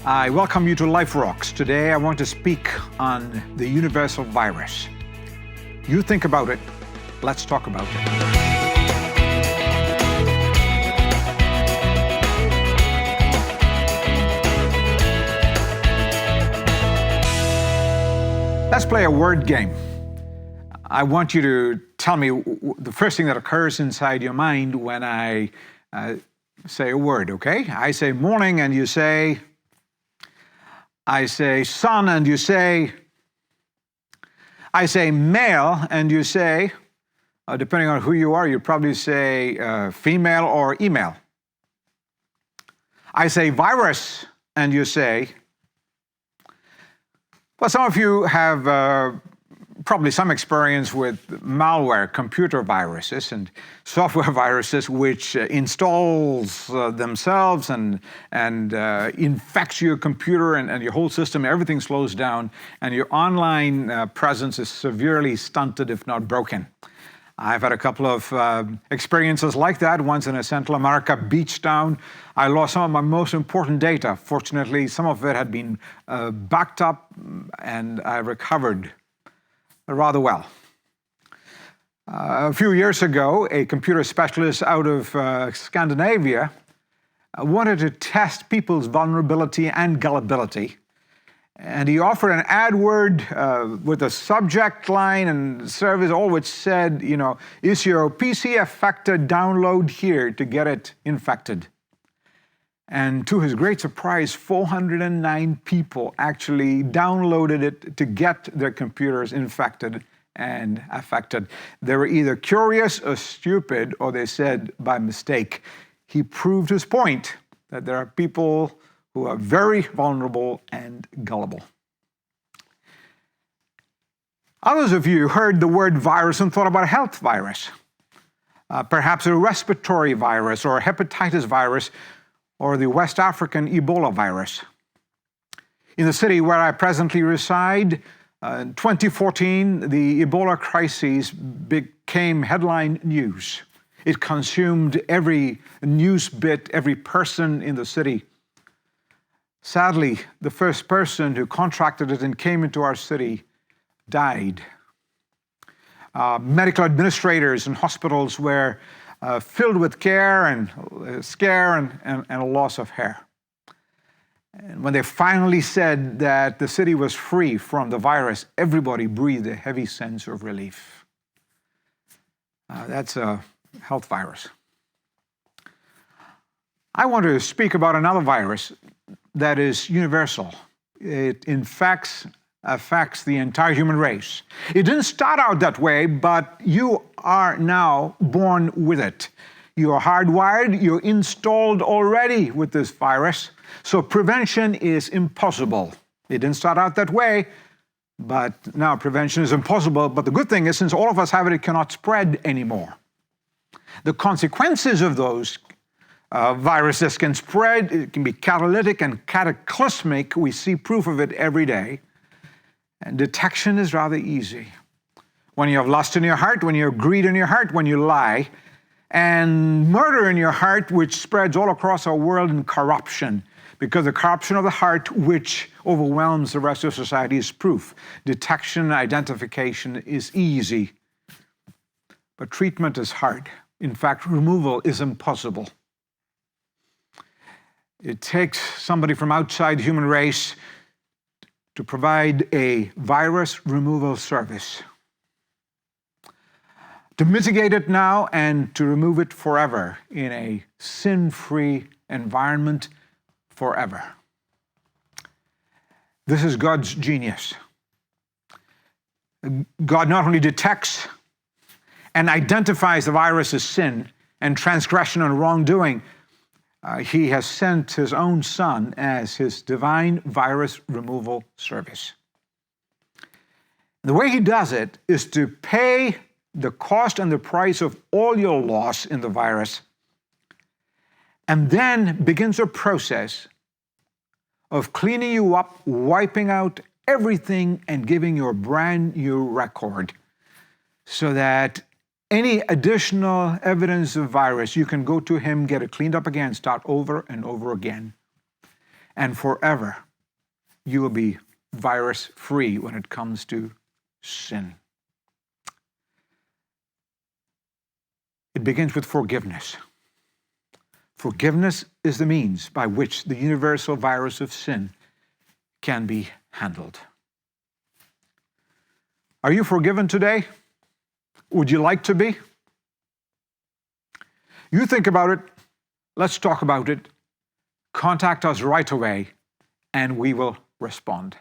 I welcome you to Life Rocks. Today I want to speak on the universal virus. You think about it, let's talk about it. Let's play a word game. I want you to tell me the first thing that occurs inside your mind when I say a word, okay? I say morning and you say, I say sun and you say, I say male and you say, depending on who you are, you probably say female or email. I say virus and you say, well, some of you have probably some experience with malware, computer viruses and software viruses, which installs themselves and infects your computer and your whole system. Everything slows down and your online presence is severely stunted, if not broken. I've had a couple of experiences like that. Once in a Central America beach town, I lost some of my most important data. Fortunately, some of it had been backed up and I recovered rather well. A few years ago, a computer specialist out of Scandinavia wanted to test people's vulnerability and gullibility. And he offered an ad word with a subject line and service, all which said, you know, is your PC affected? Download here to get it infected. And to his great surprise, 409 people actually downloaded it to get their computers infected and affected. They were either curious or stupid, or they said by mistake. He proved his point that there are people who are very vulnerable and gullible. Others of you heard the word virus and thought about a health virus, perhaps a respiratory virus or a hepatitis virus, or the West African Ebola virus. In the city where I presently reside, in 2014, the Ebola crisis became headline news. It consumed every news bit, every person in the city. Sadly, the first person who contracted it and came into our city died. Medical administrators and hospitals were filled with care and scare and a loss of hair. And when they finally said that the city was free from the virus, everybody breathed a heavy sense of relief. That's a health virus. I want to speak about another virus that is universal. It affects the entire human race. It didn't start out that way, but you are now born with it. You are hardwired, you're installed already with this virus, so prevention is impossible. It didn't start out that way, but now prevention is impossible. But the good thing is, since all of us have it, it cannot spread anymore. The consequences of those viruses can spread, it can be catalytic and cataclysmic. We see proof of it every day. And detection is rather easy. When you have lust in your heart, when you have greed in your heart, when you lie, and murder in your heart, which spreads all across our world, and corruption, because the corruption of the heart, which overwhelms the rest of society, is proof. Detection, identification is easy, but treatment is hard. In fact, removal is impossible. It takes somebody from outside the human race to provide a virus removal service, to mitigate it now and to remove it forever in a sin-free environment forever. This is God's genius. God not only detects and identifies the virus as sin and transgression and wrongdoing, he has sent his own Son as his divine virus removal service. The way he does it is to pay the cost and the price of all your loss in the virus, and then begins a process of cleaning you up, wiping out everything, and giving you a brand new record, so that any additional evidence of virus, you can go to him, get it cleaned up again, start over and over again. and forever you will be virus-free when it comes to sin. It begins with forgiveness. Forgiveness is the means by which the universal virus of sin can be handled. Are you forgiven today? Would you like to be? You think about it. Let's talk about it. Contact us right away, and we will respond.